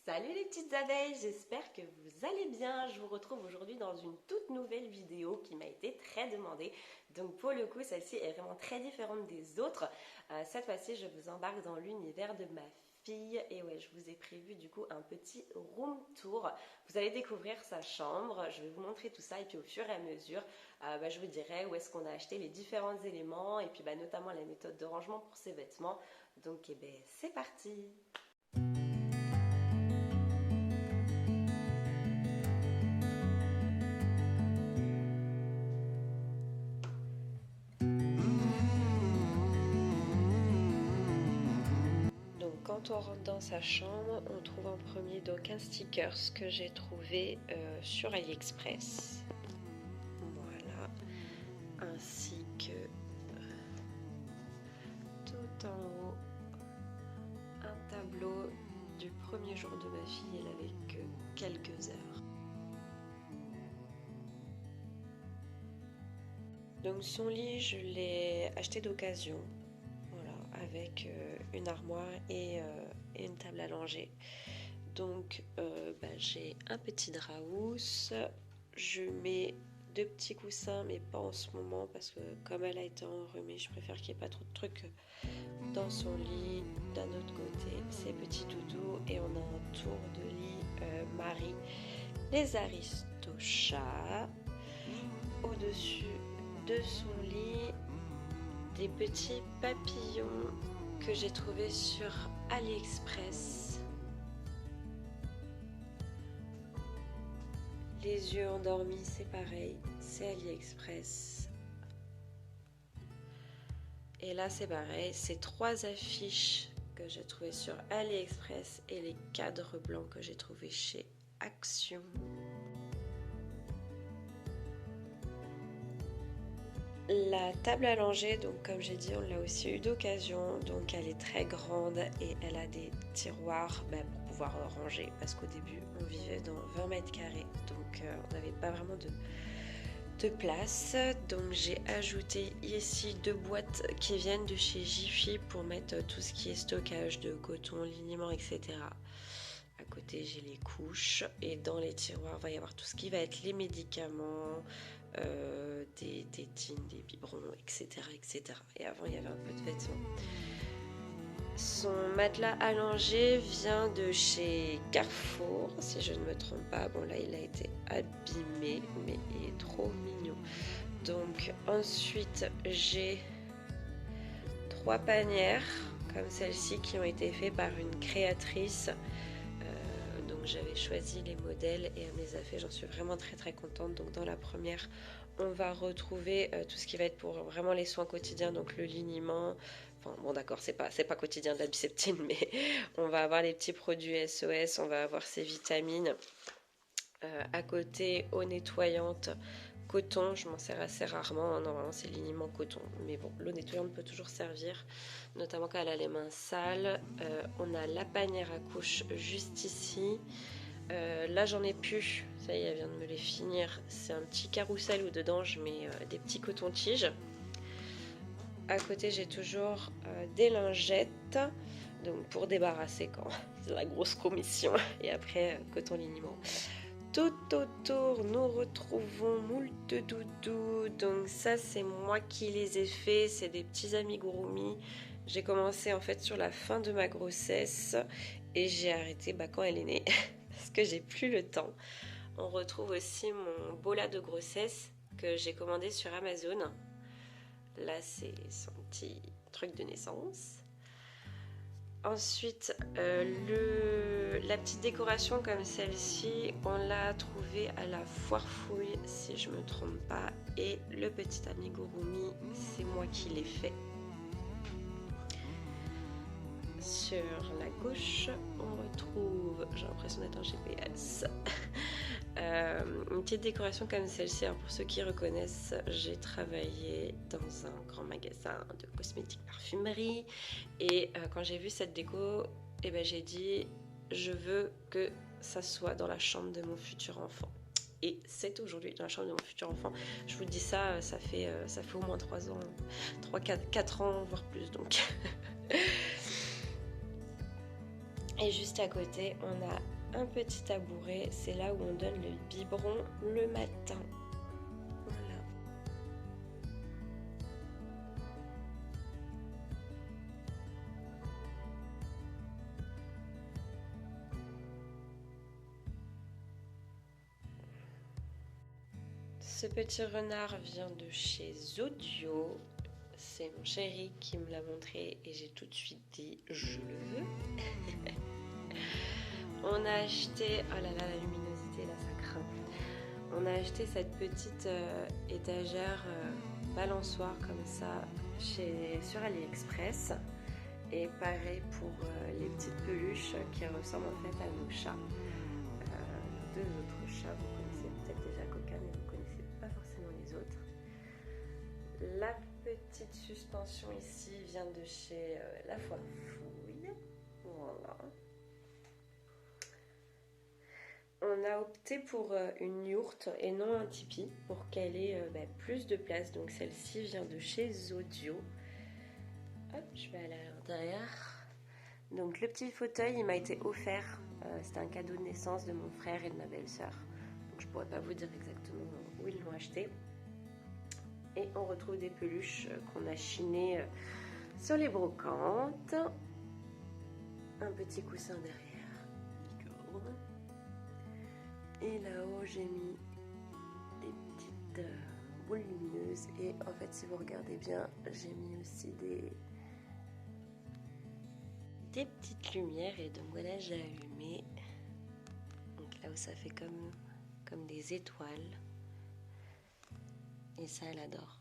Salut les petites abeilles, j'espère que vous allez bien. Je vous retrouve aujourd'hui dans une toute nouvelle vidéo qui m'a été très demandée. Donc pour le coup, celle-ci est vraiment très différente des autres. Cette fois-ci, je vous embarque dans l'univers de ma fille. Et ouais, je vous ai prévu du coup un petit room tour. Vous allez découvrir sa chambre, je vais vous montrer tout ça. Et puis au fur et à mesure, je vous dirai où est-ce qu'on a acheté les différents éléments. Et puis notamment la méthode de rangement pour ses vêtements. Donc c'est parti! Donc quand on rentre dans sa chambre, on trouve en premier donc un sticker que j'ai trouvé sur AliExpress. Voilà, ainsi que tout en haut un tableau du premier jour de ma fille. Elle avait que quelques heures. Donc son lit, je l'ai acheté d'occasion. Avec une armoire et une table à langer. Donc j'ai un petit drap housse, je mets deux petits coussins mais pas en ce moment parce que comme elle a été enrhumée, je préfère qu'il n'y ait pas trop de trucs dans son lit. D'un autre côté, ses petits doudous et on a un tour de lit Marie, les Aristochats. Au-dessus de son lit, des petits papillons que j'ai trouvés sur AliExpress. Les yeux endormis, c'est pareil, c'est AliExpress. Et là, c'est pareil, c'est trois affiches que j'ai trouvées sur AliExpress et les cadres blancs que j'ai trouvés chez Action. La table à langer, donc comme j'ai dit, on l'a aussi eu d'occasion, donc elle est très grande et elle a des tiroirs pour pouvoir ranger parce qu'au début on vivait dans 20 mètres carrés, donc on n'avait pas vraiment de place. Donc j'ai ajouté ici deux boîtes qui viennent de chez Jiffy pour mettre tout ce qui est stockage de coton, liniment, etc. À côté j'ai les couches et dans les tiroirs il va y avoir tout ce qui va être les médicaments, des tétines, des biberons, etc., etc. Et avant il y avait un peu de vêtements. Son matelas allongé vient de chez Carrefour, si je ne me trompe pas. Bon là il a été abîmé, mais il est trop mignon. Donc ensuite j'ai trois panières comme celle-ci qui ont été faites par une créatrice. Donc j'avais choisi les modèles et elle me les a fait, j'en suis vraiment très contente. Donc dans la première on va retrouver tout ce qui va être pour vraiment les soins quotidiens, donc le liniment, enfin bon d'accord c'est pas quotidien de la biseptine, mais on va avoir les petits produits SOS, on va avoir ses vitamines. À côté, eau nettoyante coton, je m'en sers assez rarement, normalement c'est liniment coton, mais bon, l'eau nettoyante peut toujours servir, notamment quand elle a les mains sales. On a la panière à couches juste ici. Là j'en ai plus, ça y est, elle vient de me les finir. C'est un petit carrousel où dedans je mets des petits cotons-tiges. À côté j'ai toujours des lingettes, donc pour débarrasser quand c'est la grosse commission, et après coton liniment. Tout autour, nous retrouvons moult doudous. Donc ça, c'est moi qui les ai faits. C'est des petits amigurumi. J'ai commencé en fait sur la fin de ma grossesse et j'ai arrêté quand elle est née parce que j'ai plus le temps. On retrouve aussi mon bola de grossesse que j'ai commandé sur Amazon. Là, c'est son petit truc de naissance. Ensuite, la petite décoration comme celle-ci, on l'a trouvée à la foire fouille, si je ne me trompe pas. Et le petit amigurumi, c'est moi qui l'ai fait. Sur la gauche, on retrouve, j'ai l'impression d'être un GPS, une petite décoration comme celle-ci. Alors pour ceux qui reconnaissent, j'ai travaillé dans un grand magasin de cosmétiques parfumerie et quand j'ai vu cette déco, j'ai dit je veux que ça soit dans la chambre de mon futur enfant. Et c'est aujourd'hui dans la chambre de mon futur enfant. Je vous dis ça, ça fait au moins 3 ans, 4 ans, voire plus donc. Et juste à côté, on a un petit tabouret, c'est là où on donne le biberon le matin. Voilà. Ce petit renard vient de chez Zodio. C'est mon chéri qui me l'a montré et j'ai tout de suite dit je le veux. On a acheté, oh là là, la luminosité là ça craint. On a acheté cette petite étagère balançoire comme ça sur AliExpress. Et pareil pour les petites peluches qui ressemblent en fait à nos chats. Deux autres chats, vous connaissez peut-être déjà Coca, mais vous ne connaissez pas forcément les autres. La petite suspension ici vient de chez La Foire-Fouille. Voilà. On a opté pour une yourte et non un tipi pour qu'elle ait plus de place. Donc celle-ci vient de chez Zodio. Hop, je vais aller à l'intérieur. Donc le petit fauteuil, il m'a été offert. C'était un cadeau de naissance de mon frère et de ma belle-sœur. Donc je pourrais pas vous dire exactement où ils l'ont acheté. Et on retrouve des peluches qu'on a chinées sur les brocantes. Un petit coussin derrière. Et là-haut, j'ai mis des petites boules lumineuses. Et en fait, si vous regardez bien, j'ai mis aussi des petites lumières. Et donc voilà, j'ai allumé. Donc là où ça fait comme des étoiles. Et ça, elle adore.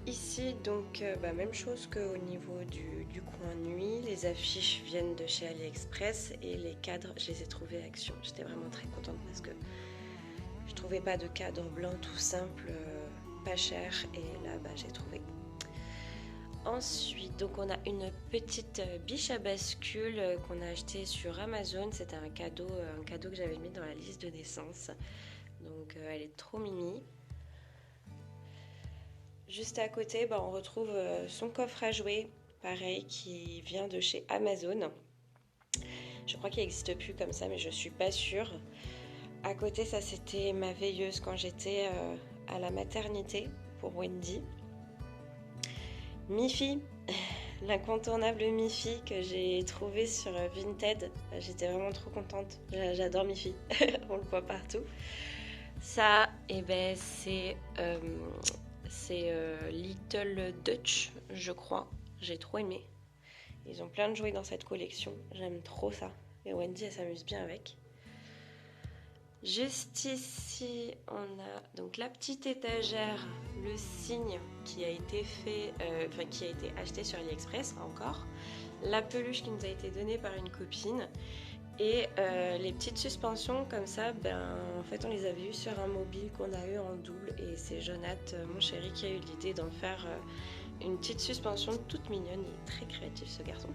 Ici, donc, même chose qu'au niveau du coin nuit. Les affiches viennent de chez AliExpress et les cadres, je les ai trouvés à Action. J'étais vraiment très contente parce que je trouvais pas de cadre blanc tout simple, pas cher. Et là, j'ai trouvé. Ensuite, donc on a une petite biche à bascule qu'on a acheté sur Amazon. C'était un cadeau que j'avais mis dans la liste de naissance. Donc elle est trop mimi. Juste à côté, on retrouve son coffre à jouets, pareil, qui vient de chez Amazon. Je crois qu'il n'existe plus comme ça, mais je suis pas sûre. À côté, ça c'était ma veilleuse quand j'étais à la maternité pour Wendy. Miffy, l'incontournable Miffy que j'ai trouvé sur Vinted. J'étais vraiment trop contente. J'adore Miffy, on le voit partout. Ça, c'est Little Dutch, je crois. J'ai trop aimé. Ils ont plein de jouets dans cette collection. J'aime trop ça. Et Wendy, elle s'amuse bien avec. Juste ici, on a donc la petite étagère, le cygne qui a été qui a été acheté sur AliExpress encore. La peluche qui nous a été donnée par une copine. Et les petites suspensions comme ça, en fait on les avait eues sur un mobile qu'on a eu en double. Et c'est Jonathan, mon chéri, qui a eu l'idée d'en faire une petite suspension toute mignonne. Il est très créatif ce garçon.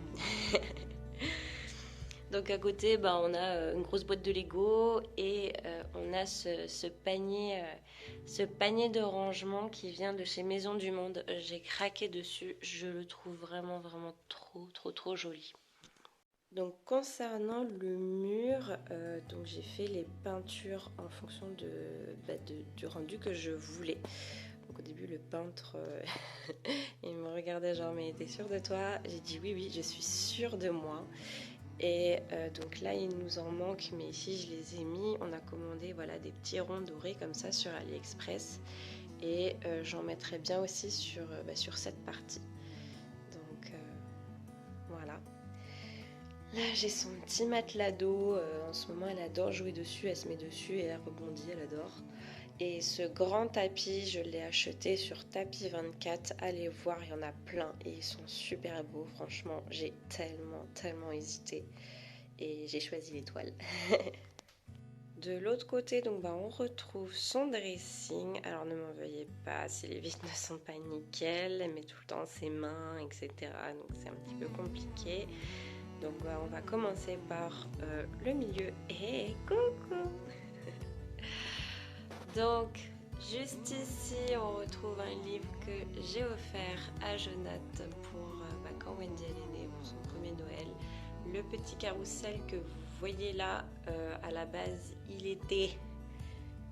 Donc à côté, on a une grosse boîte de Lego et on a ce panier de rangement qui vient de chez Maison du Monde. J'ai craqué dessus, je le trouve vraiment trop joli. Donc concernant le mur, donc j'ai fait les peintures en fonction du rendu que je voulais. Donc au début le peintre il me regardait genre mais t'es sûre de toi? J'ai dit oui je suis sûre de moi. Et donc là il nous en manque, mais ici je les ai mis. On a commandé des petits ronds dorés comme ça sur AliExpress. Et j'en mettrai bien aussi sur cette partie. Donc voilà. Là j'ai son petit matelas d'eau. En ce moment elle adore jouer dessus. Elle se met dessus et elle rebondit, elle adore. Et ce grand tapis, je l'ai acheté sur Tapis 24. Allez voir, il y en a plein et ils sont super beaux. Franchement, j'ai tellement hésité et j'ai choisi l'étoile. De l'autre côté, donc on retrouve son dressing. Alors ne m'en veuillez pas si les vis ne sont pas nickel, elle met tout le temps ses mains, etc. Donc c'est un petit peu compliqué. Donc on va commencer par le milieu. Hey, coucou! Donc Juste ici, on retrouve un livre que j'ai offert à Jonathan pour quand Wendy elle est née, pour son premier Noël. Le petit carrousel que vous voyez là, à la base, il était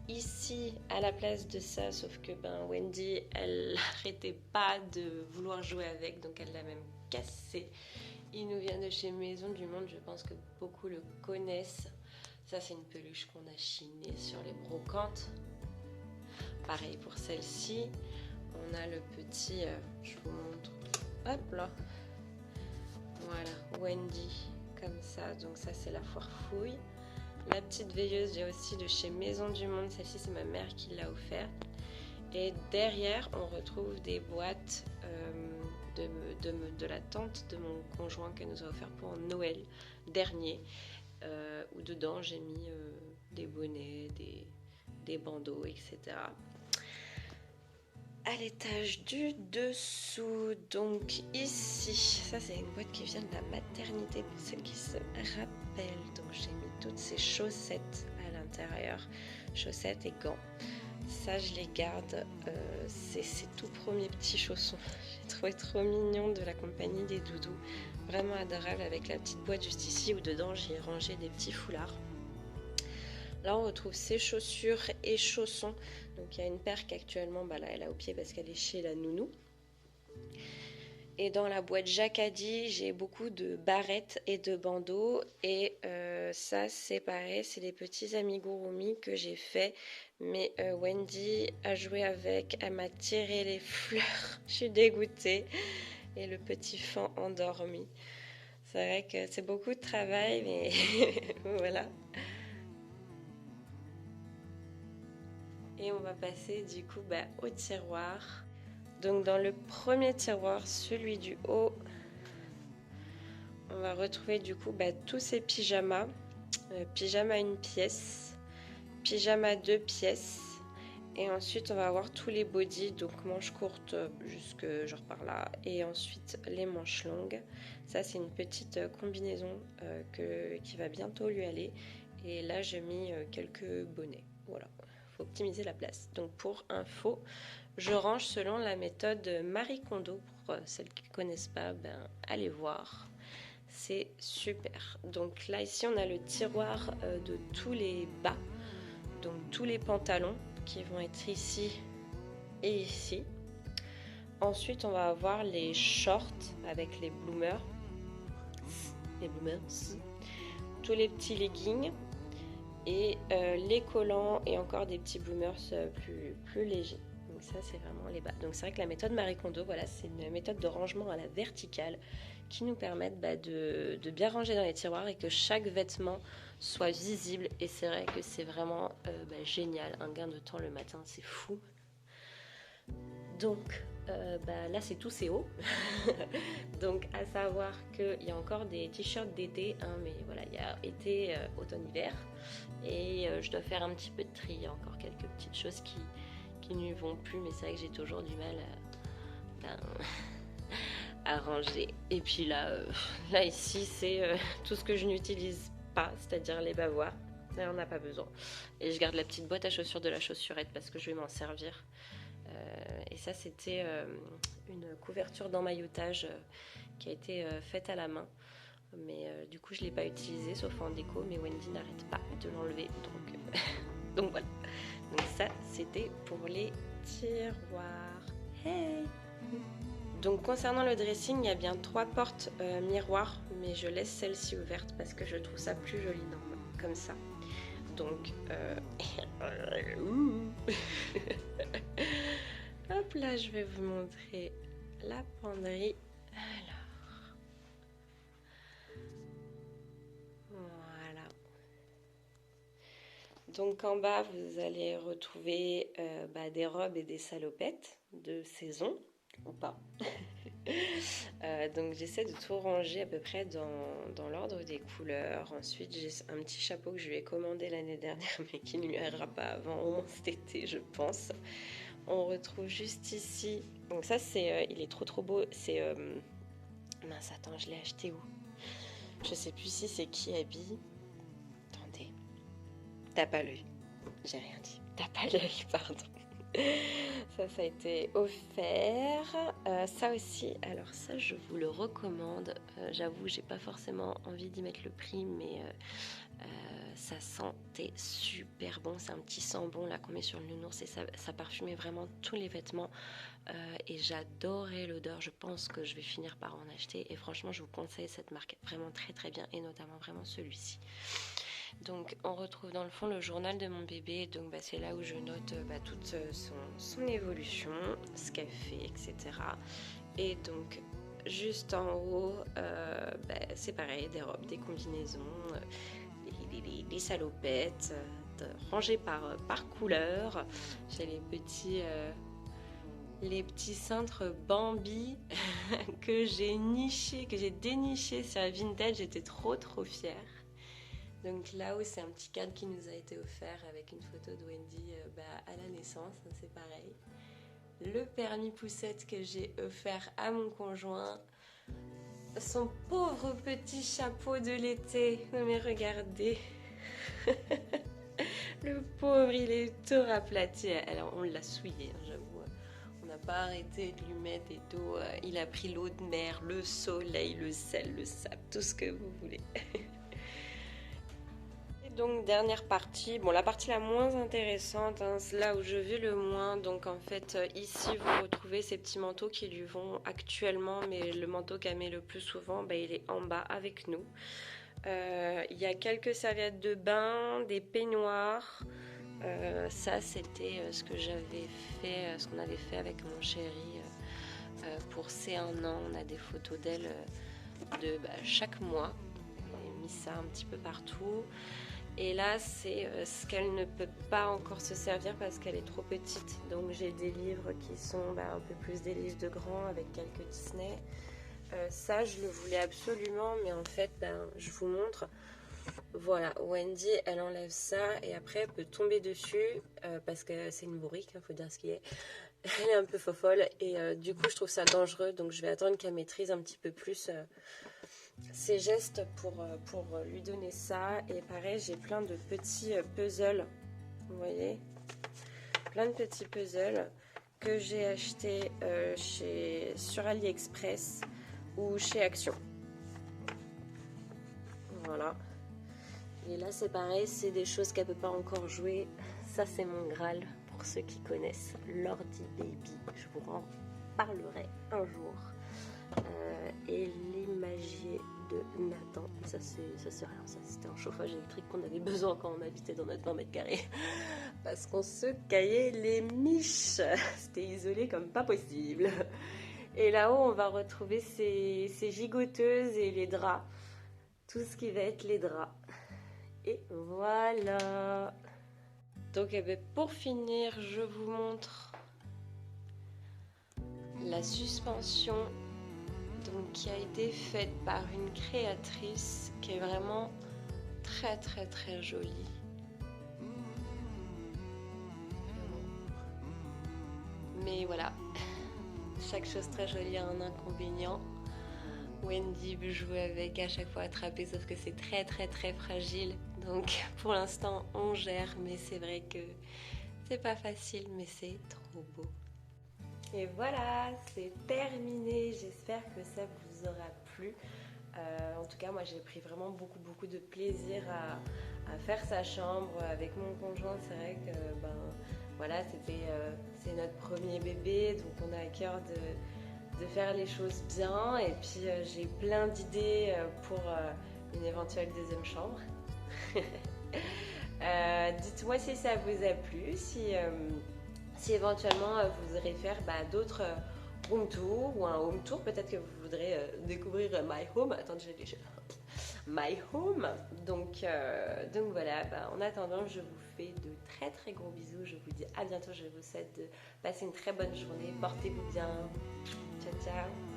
ici à la place de ça, sauf que Wendy, elle n'arrêtait pas de vouloir jouer avec, donc elle l'a même cassé. Il nous vient de chez Maison du Monde, je pense que beaucoup le connaissent. Ça, c'est une peluche qu'on a chinée sur les brocantes. Pareil pour celle-ci, on a le petit, je vous montre, hop là, voilà, Wendy, comme ça, donc ça c'est la foire-fouille. La petite veilleuse, j'ai aussi de chez Maison du Monde, celle-ci c'est ma mère qui l'a offerte. Et derrière, on retrouve des boîtes de la tante de mon conjoint qu'elle nous a offert pour Noël dernier, où dedans j'ai mis des bonnets, des bandeaux, etc. À l'étage du dessous, donc ici, ça c'est une boîte qui vient de la maternité pour celles qui se rappellent. Donc j'ai mis toutes ces chaussettes à l'intérieur, chaussettes et gants. Ça je les garde, c'est ces tout premiers petits chaussons. J'ai trouvé trop mignon de la compagnie des Doudous, vraiment adorable, avec la petite boîte juste ici où dedans j'ai rangé des petits foulards. Là, on retrouve ses chaussures et chaussons. Donc, il y a une paire qu'actuellement, là, elle a au pied parce qu'elle est chez la nounou. Et dans la boîte Jacadi, j'ai beaucoup de barrettes et de bandeaux. Et ça, c'est pareil, c'est les petits amigurumi que j'ai fait. Mais Wendy a joué avec, elle m'a tiré les fleurs. Je suis dégoûtée. Et le petit fan endormi. C'est vrai que c'est beaucoup de travail, mais voilà. Et on va passer du coup au tiroir. Donc dans le premier tiroir, celui du haut, on va retrouver du coup tous ces pyjamas. Pyjama une pièce, pyjama 2 pièces. Et ensuite on va avoir tous les bodys, donc manches courtes jusque genre par là. Et ensuite les manches longues. Ça c'est une petite combinaison qui va bientôt lui aller. Et là j'ai mis quelques bonnets. Voilà. Optimiser la place. Donc pour info, je range selon la méthode Marie Kondo. Pour celles qui ne connaissent pas, allez voir. C'est super. Donc là ici on a le tiroir de tous les bas. Donc tous les pantalons qui vont être ici et ici. Ensuite on va avoir les shorts avec les bloomers. Les bloomers. Tous les petits leggings. Et les collants et encore des petits bloomers plus légers. Donc ça c'est vraiment les bas. Donc c'est vrai que la méthode Marie Kondo, voilà, c'est une méthode de rangement à la verticale qui nous permet de bien ranger dans les tiroirs et que chaque vêtement soit visible. Et c'est vrai que c'est vraiment génial, un gain de temps le matin, c'est fou. Donc là c'est tout, c'est haut. Donc à savoir qu'il y a encore des t-shirts d'été, mais voilà, il y a été, automne, hiver. Et je dois faire un petit peu de tri, il y a encore quelques petites choses qui ne vont plus, mais c'est vrai que j'ai toujours du mal à ranger. Et puis là ici c'est tout ce que je n'utilise pas, c'est-à-dire les bavoirs. Là on n'a pas besoin. Et je garde la petite boîte à chaussures de la chaussurette parce que je vais m'en servir. Et ça c'était une couverture d'emmaillotage qui a été faite à la main. Mais du coup je ne l'ai pas utilisée sauf en déco, mais Wendy n'arrête pas de l'enlever, donc voilà. Donc ça c'était pour les tiroirs. Hey. Donc concernant le dressing, il y a bien 3 portes miroirs, mais je laisse celle-ci ouverte parce que je trouve ça plus joli comme ça. Donc hop là, je vais vous montrer la penderie. Donc en bas, vous allez retrouver des robes et des salopettes de saison, ou pas. Donc j'essaie de tout ranger à peu près dans l'ordre des couleurs. Ensuite, j'ai un petit chapeau que je lui ai commandé l'année dernière, mais qui ne lui arrivera pas avant au moins cet été, je pense. On retrouve juste ici. Donc ça, il est trop beau. C'est... mince, attends, je l'ai acheté où? Je sais plus si c'est qui habille. Attendez. T'as pas l'œil. J'ai rien dit. T'as pas l'œil, pardon. Ça a été offert. Ça aussi, alors ça je vous le recommande. J'avoue, j'ai pas forcément envie d'y mettre le prix, mais ça sentait super bon. C'est un petit sambon là qu'on met sur le nounours et ça parfumait vraiment tous les vêtements. Et j'adorais l'odeur. Je pense que je vais finir par en acheter. Et franchement, je vous conseille cette marque vraiment très très bien, et notamment vraiment celui-ci. Donc on retrouve dans le fond le journal de mon bébé, donc c'est là où je note toute son évolution, ce qu'elle fait, etc. Et donc juste en haut, c'est pareil, des robes, des combinaisons, les salopettes, rangées par couleur. J'ai les petits cintres Bambi que j'ai dénichés sur Vinted. J'étais trop fière. Donc là-haut, c'est un petit cadre qui nous a été offert avec une photo de Wendy à la naissance, c'est pareil. Le permis poussette que j'ai offert à mon conjoint. Son pauvre petit chapeau de l'été. Non mais regardez. Le pauvre, il est tout raplati. Alors on l'a souillé, j'avoue. On n'a pas arrêté de lui mettre des dos. Il a pris l'eau de mer, le soleil, le sel, le sable, tout ce que vous voulez. Donc dernière partie, la partie la moins intéressante, c'est là où je vais le moins. Donc en fait ici vous retrouvez ces petits manteaux qui lui vont actuellement, mais le manteau qu'elle met le plus souvent, il est en bas avec nous. Il y a quelques serviettes de bain, des peignoirs. Ça c'était ce que j'avais fait, ce qu'on avait fait avec mon chéri pour ses 1 an. On a des photos d'elle de chaque mois. J'ai mis ça un petit peu partout. Et là, c'est ce qu'elle ne peut pas encore se servir parce qu'elle est trop petite. Donc j'ai des livres qui sont un peu plus des livres de grands avec quelques Disney. Ça, je le voulais absolument, mais en fait, je vous montre. Voilà, Wendy, elle enlève ça et après, elle peut tomber dessus parce que c'est une bourrique, il faut dire ce qui est. Elle est un peu fofolle et du coup, je trouve ça dangereux. Donc je vais attendre qu'elle maîtrise un petit peu plus ses gestes pour lui donner ça. Et pareil, j'ai plein de petits puzzles, vous voyez, plein de petits puzzles que j'ai achetés sur AliExpress ou chez Action. Voilà. Et là c'est pareil, c'est des choses qu'elle peut pas encore jouer. Ça c'est mon Graal pour ceux qui connaissent, l'Ordi Baby. Je vous en parlerai un jour. Et l'imagier de Nathan, ça c'est rien, ça c'était un chauffage électrique qu'on avait besoin quand on habitait dans notre 20 mètres carrés parce qu'on se caillait les miches, c'était isolé comme pas possible. Et là-haut on va retrouver ces gigoteuses et les draps, tout ce qui va être les draps. Et voilà. Donc pour finir, je vous montre la suspension qui a été faite par une créatrice qui est vraiment très jolie. Mais voilà, chaque chose très jolie a un inconvénient. Wendy veut jouer avec, à chaque fois attraper, sauf que c'est très fragile. Donc pour l'instant on gère, mais c'est vrai que c'est pas facile, mais c'est trop beau. Et voilà, c'est terminé. J'espère que ça vous aura plu. En tout cas, moi j'ai pris vraiment beaucoup de plaisir à faire sa chambre avec mon conjoint. C'est vrai que voilà, c'est notre premier bébé, donc on a à cœur de faire les choses bien. Et puis j'ai plein d'idées pour une éventuelle deuxième chambre. Dites-moi si ça vous a plu, si éventuellement vous voudrez faire d'autres room tours ou un home tour, peut-être que vous voudrez découvrir My Home. Attendez, j'ai déjà My Home. Donc voilà, en attendant, je vous fais de très gros bisous. Je vous dis à bientôt. Je vous souhaite de passer une très bonne journée. Portez-vous bien. Ciao.